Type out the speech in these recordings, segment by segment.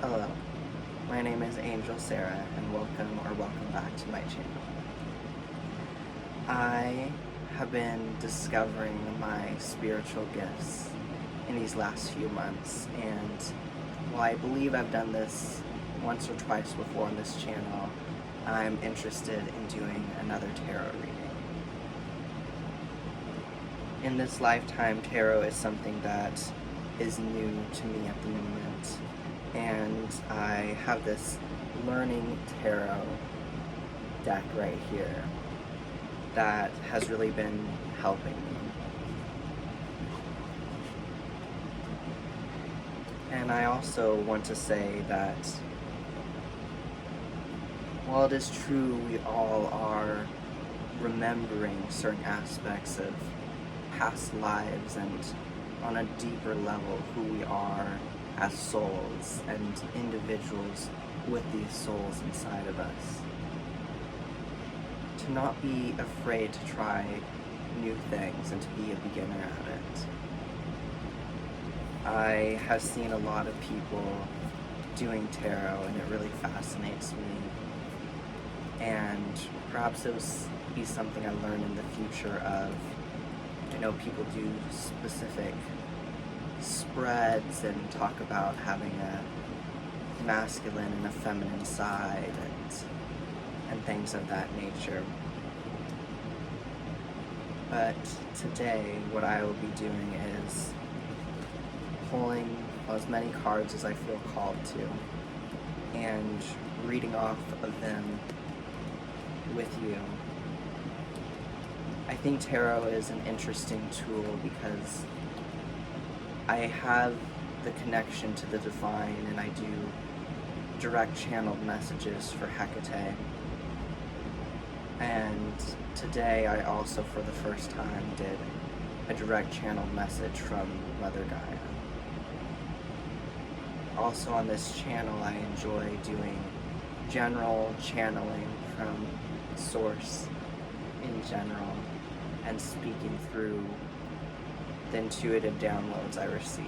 Hello, my name is Angel Sarah, and welcome back to my channel. I have been discovering my spiritual gifts in these last few months, and while I believe I've done this once or twice before on this channel, I'm interested in doing another tarot reading. In this lifetime, tarot is something that is new to me at the moment, and I have this learning tarot deck right here that has really been helping me. And I also want to say that while it is true we all are remembering certain aspects of past lives and on a deeper level who we are as souls and individuals with these souls inside of us, to not be afraid to try new things and to be a beginner at it. I have seen a lot of people doing tarot and it really fascinates me, and perhaps it will be something I learn in the future of. I know people do specific spreads and talk about having a masculine and a feminine side and things of that nature. But today what I will be doing is pulling as many cards as I feel called to and reading off of them with you. I think tarot is an interesting tool because I have the connection to the divine, and I do direct channeled messages for Hecate. And today I also, for the first time, did a direct channeled message from Mother Gaia. Also on this channel I enjoy doing general channeling from Source in general and speaking through the intuitive downloads I receive.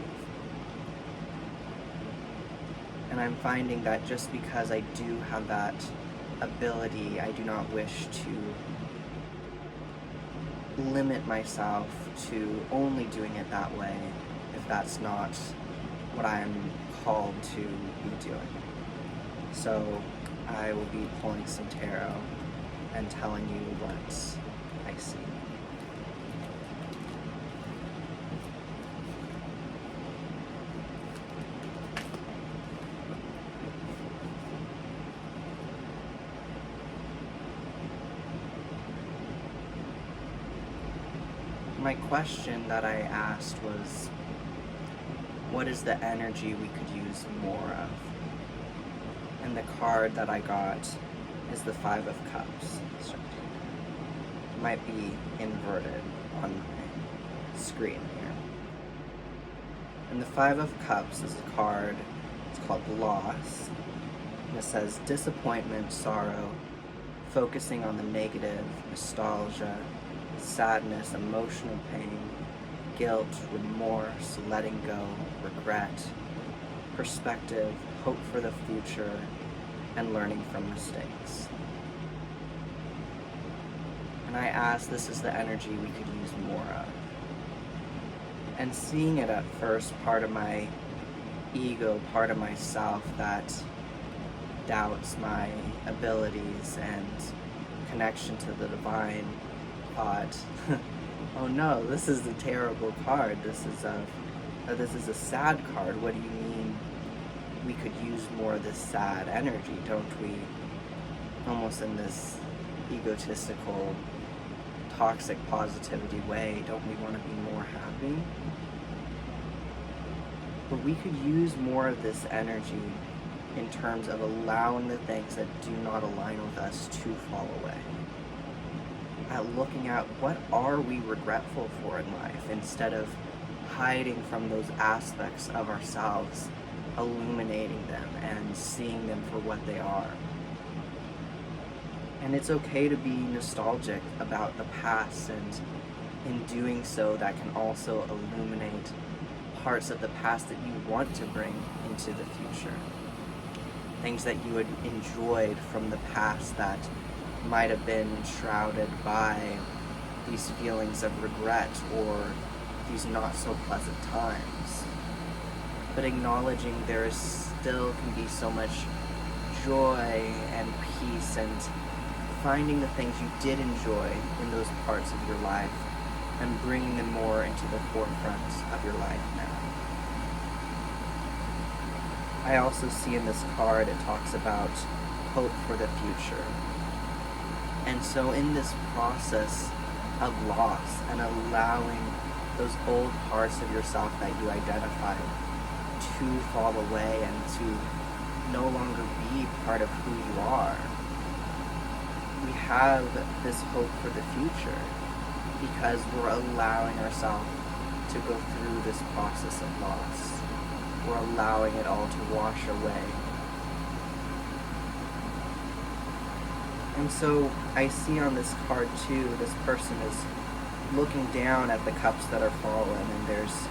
And I'm finding that just because I do have that ability, I do not wish to limit myself to only doing it that way if that's not what I'm called to be doing. So I will be pulling some tarot and telling you what I see. My question that I asked was, what is the energy we could use more of? And the card that I got is the Five of Cups. It might be inverted on my screen here. And the Five of Cups is a card, it's called Loss. And it says disappointment, sorrow, focusing on the negative, nostalgia, sadness, emotional pain, guilt, remorse, letting go, regret, perspective, hope for the future, and learning from mistakes. And I asked, this is the energy we could use more of. And seeing it at first, part of my ego, part of myself that doubts my abilities and connection to the divine, thought, oh no, this is a terrible card. This is a sad card. What do you mean we could use more of this sad energy? Don't we, almost in this egotistical, toxic positivity way, don't we want to be more happy? But we could use more of this energy in terms of allowing the things that do not align with us to fall away. At looking at what are we regretful for in life, instead of hiding from those aspects of ourselves, illuminating them and seeing them for what they are. And it's okay to be nostalgic about the past, and in doing so that can also illuminate parts of the past that you want to bring into the future. things that you had enjoyed from the past that might have been shrouded by these feelings of regret or these not so pleasant times. But acknowledging there is still can be so much joy and peace, and finding the things you did enjoy in those parts of your life and bringing them more into the forefront of your life now. I also see in this card it talks about hope for the future. And so in this process of loss and allowing those old parts of yourself that you identified to fall away and to no longer be part of who you are, we have this hope for the future because we're allowing ourselves to go through this process of loss. We're allowing it all to wash away. And so I see on this card too, this person is looking down at the cups that are fallen, and there's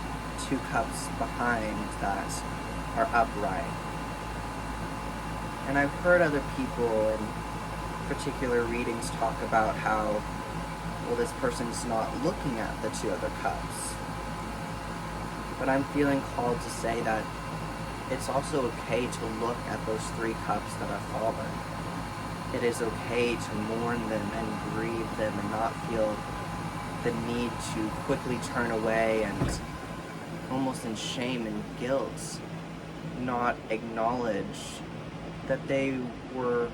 2 cups behind that are upright. And I've heard other people in particular readings talk about how, well, this person's not looking at the 2 other cups. But I'm feeling called to say that it's also okay to look at those 3 cups that are fallen. It is okay to mourn them and grieve them and not feel the need to quickly turn away and almost in shame and guilt not acknowledge that they were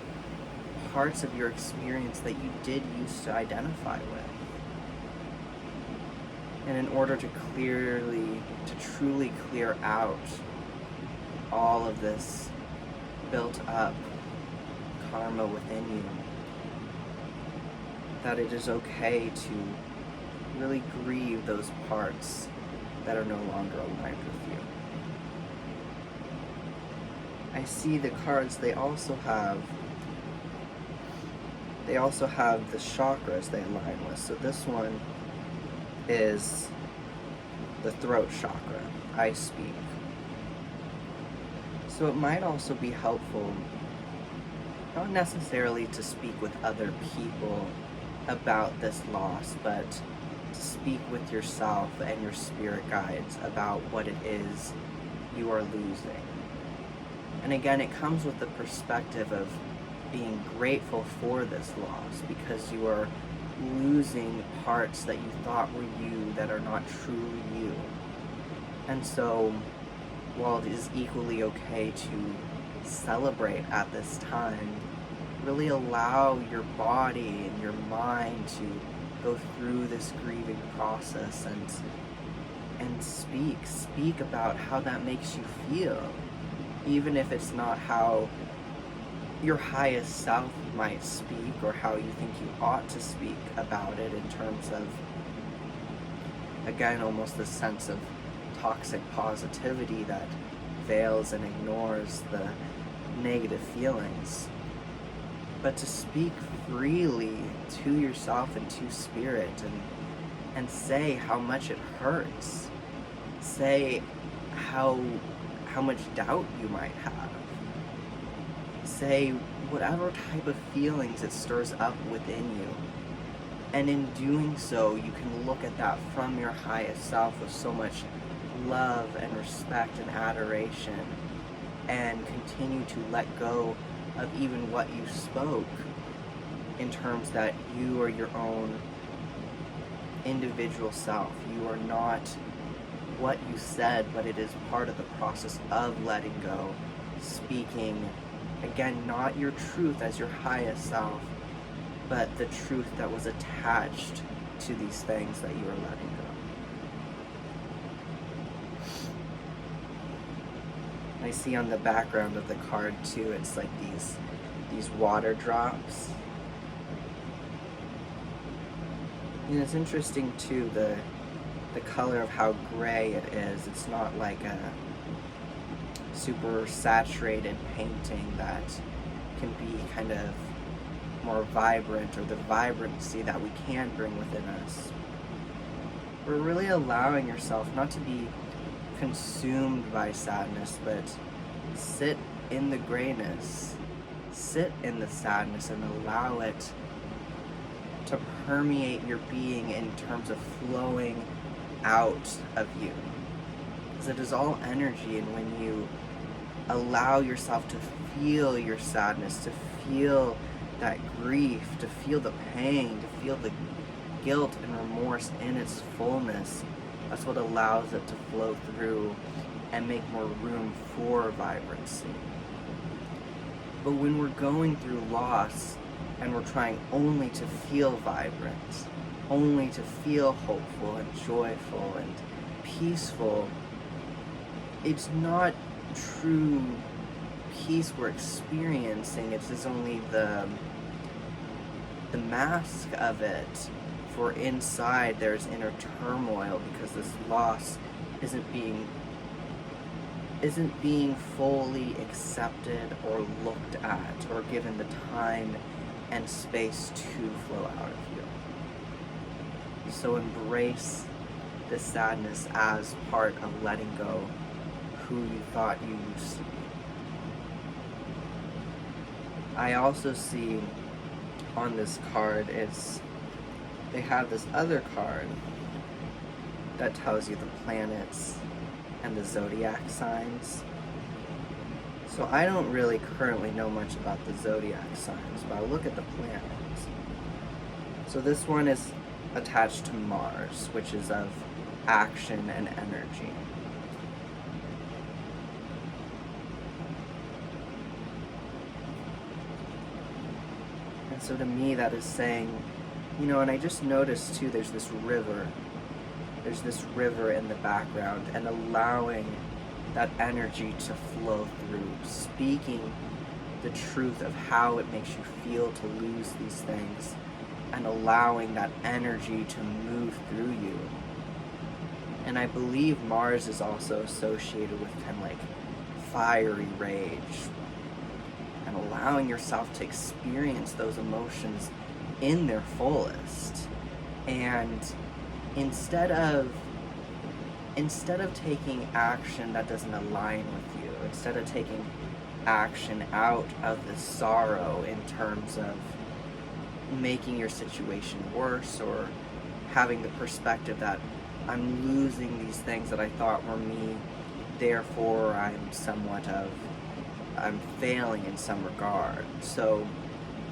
parts of your experience that you did used to identify with. And in order to truly clear out all of this built up karma within you, that it is okay to really grieve those parts that are no longer aligned with you. I see the cards, they also have the chakras they align with. So this one is the throat chakra, I speak. So it might also be helpful, not necessarily to speak with other people about this loss, but to speak with yourself and your spirit guides about what it is you are losing. And again, it comes with the perspective of being grateful for this loss, because you are losing parts that you thought were you that are not truly you. And so, while it is equally okay to celebrate at this time, really allow your body and your mind to go through this grieving process and speak about how that makes you feel, even if it's not how your highest self might speak or how you think you ought to speak about it, in terms of, again, almost this sense of toxic positivity that veils and ignores the negative feelings. But to speak freely to yourself and to spirit, and say how much it hurts. Say how much doubt you might have. Say whatever type of feelings it stirs up within you. And in doing so, you can look at that from your highest self with so much love and respect and adoration, and continue to let go of even what you spoke, in terms that you are your own individual self. You are not what you said, but it is part of the process of letting go, speaking, again, not your truth as your highest self, but the truth that was attached to these things that you are letting go. I see on the background of the card too, it's like these water drops. And it's interesting too, the color of how gray it is. It's not like a super saturated painting that can be kind of more vibrant, or the vibrancy that we can bring within us. We're really allowing yourself not to be consumed by sadness, but sit in the grayness, sit in the sadness, and allow it to permeate your being in terms of flowing out of you. Because it is all energy, and when you allow yourself to feel your sadness, to feel that grief, to feel the pain, to feel the guilt and remorse in its fullness, that's what allows it to flow through and make more room for vibrancy. But when we're going through loss and we're trying only to feel vibrant, only to feel hopeful and joyful and peaceful, it's not true peace we're experiencing. It is only the mask of it, for inside there's inner turmoil because this loss isn't being fully accepted or looked at or given the time and space to flow out of you. So embrace the sadness as part of letting go who you thought you used to be. I also see on this card they have this other card that tells you the planets and the zodiac signs. So I don't really currently know much about the zodiac signs, but I'll look at the planets. So this one is attached to Mars, which is of action and energy. And so to me that is saying, and I just noticed too, there's this river in the background, and allowing that energy to flow through, speaking the truth of how it makes you feel to lose these things, and allowing that energy to move through you. And I believe Mars is also associated with kind of like fiery rage, and allowing yourself to experience those emotions in their fullest. And instead of taking action that doesn't align with you, instead of taking action out of the sorrow in terms of making your situation worse, or having the perspective that I'm losing these things that I thought were me, therefore I'm failing in some regard. So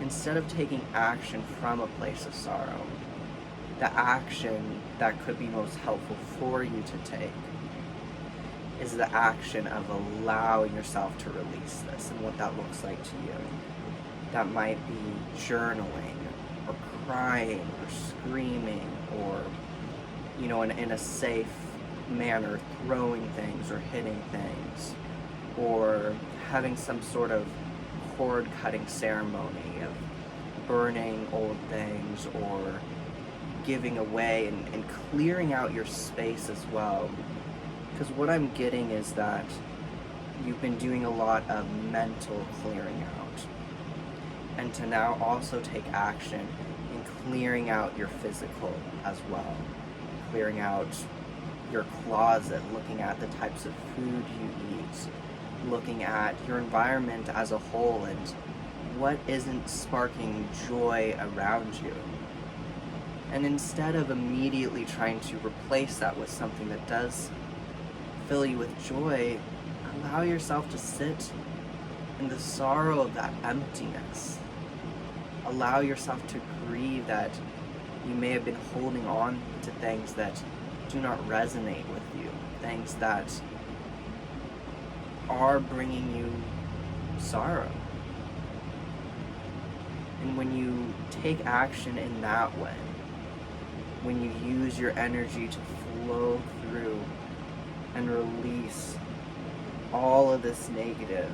instead of taking action from a place of sorrow, the action that could be most helpful for you to take is the action of allowing yourself to release this. And what that looks like to you, that might be journaling or crying or screaming, or in a safe manner throwing things or hitting things, or having some sort of cord cutting ceremony of burning old things, or giving away and clearing out your space as well. Because what I'm getting is that you've been doing a lot of mental clearing out, and to now also take action in clearing out your physical as well, clearing out your closet, looking at the types of food you eat, looking at your environment as a whole and what isn't sparking joy around you. And instead of immediately trying to replace that with something that does fill you with joy, allow yourself to sit in the sorrow of that emptiness. Allow yourself to grieve that you may have been holding on to things that do not resonate with you, things that are bringing you sorrow. And when you take action in that way, when you use your energy to flow through and release all of this negative,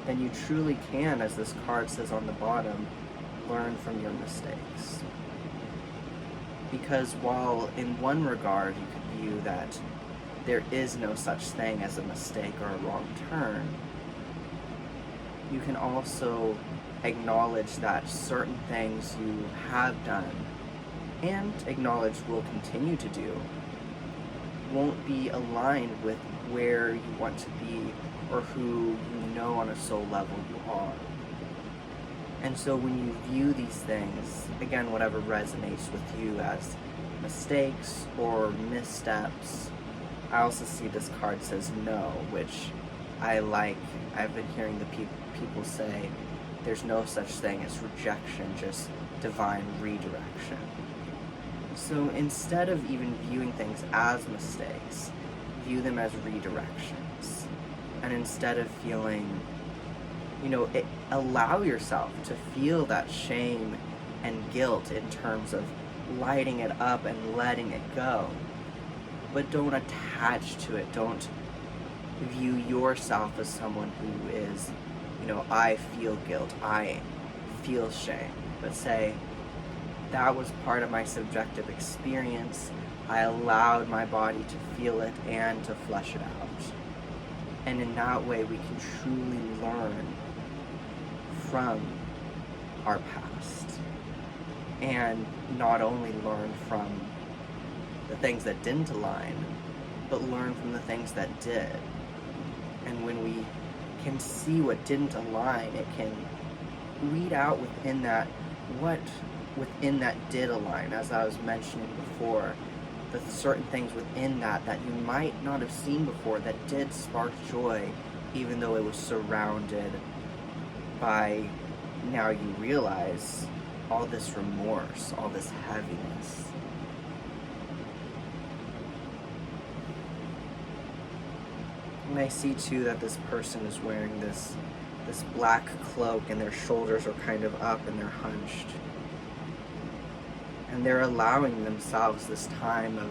then you truly can, as this card says on the bottom, learn from your mistakes. Because while in one regard you could view that there is no such thing as a mistake or a wrong turn, you can also acknowledge that certain things you have done and acknowledge will continue to do won't be aligned with where you want to be or who you know on a soul level you are. And so when you view these things, again, whatever resonates with you as mistakes or missteps, I also see this card says no, which I like. I've been hearing the people say there's no such thing as rejection, just divine redirection. So instead of even viewing things as mistakes, view them as redirections. And instead of feeling, allow yourself to feel that shame and guilt in terms of lighting it up and letting it go. But don't attach to it. Don't view yourself as someone who is, I feel guilt, I feel shame. But say, that was part of my subjective experience. I allowed my body to feel it and to flesh it out. And in that way, we can truly learn from our past. And not only learn from the things that didn't align, but learn from the things that did. And when we can see what didn't align, it can read out within that what within that did align, as I was mentioning before, the certain things within that you might not have seen before that did spark joy, even though it was surrounded by, now you realize, all this remorse, all this heaviness. And I see too that this person is wearing this black cloak and their shoulders are kind of up and they're hunched. And they're allowing themselves this time of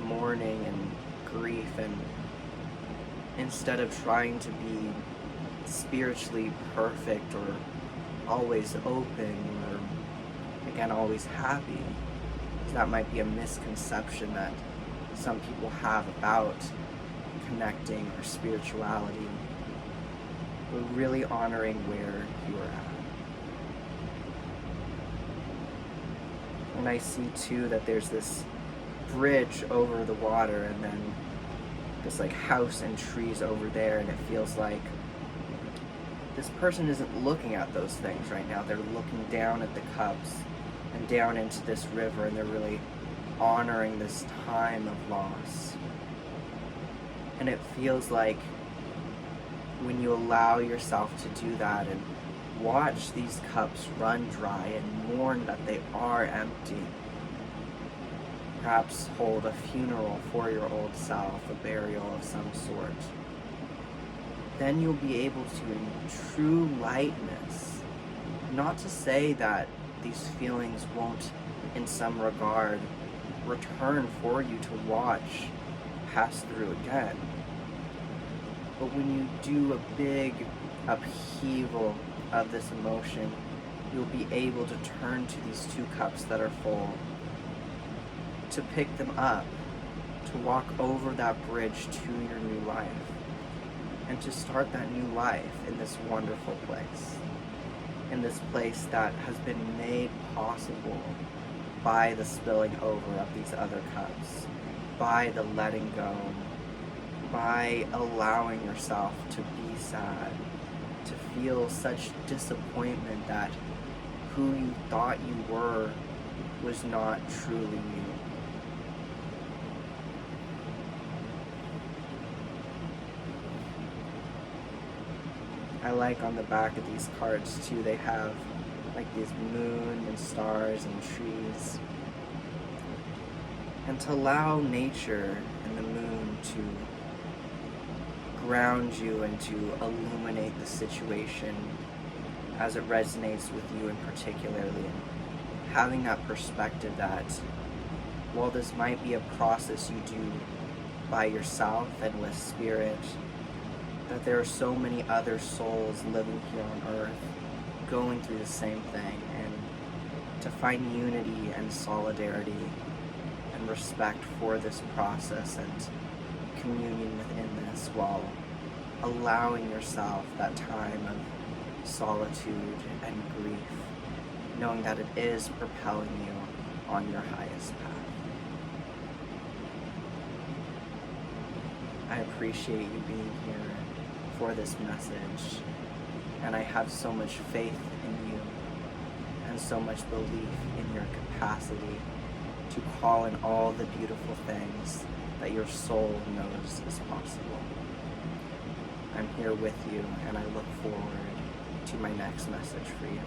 mourning and grief, and instead of trying to be spiritually perfect or always open or, again, always happy, that might be a misconception that some people have about connecting or spirituality, but really honoring where you are at. And I see too that there's this bridge over the water and then this house and trees over there, and it feels like this person isn't looking at those things right now. They're looking down at the cups and down into this river, and they're really honoring this time of loss. And it feels like when you allow yourself to do that and watch these cups run dry and mourn that they are empty, perhaps hold a funeral for your old self, a burial of some sort, then you'll be able to, in true lightness, not to say that these feelings won't, in some regard, return for you to watch pass through again. But when you do a big upheaval of this emotion, you'll be able to turn to these two cups that are full, to pick them up, to walk over that bridge to your new life, and to start that new life in this wonderful place, in this place that has been made possible by the spilling over of these other cups, by the letting go, by allowing yourself to be sad, to feel such disappointment that who you thought you were was not truly you. I like on the back of these cards too, they have these moon and stars and trees. And to allow nature and the moon to ground you and to illuminate the situation as it resonates with you in particularly. And having that perspective that while this might be a process you do by yourself and with spirit, that there are so many other souls living here on earth going through the same thing, and to find unity and solidarity and respect for this process and communion within this, while allowing yourself that time of solitude and grief, knowing that it is propelling you on your highest path. I appreciate you being here. for this message. And I have so much faith in you and so much belief in your capacity to call in all the beautiful things that your soul knows is possible. I'm here with you, and I look forward to my next message for you.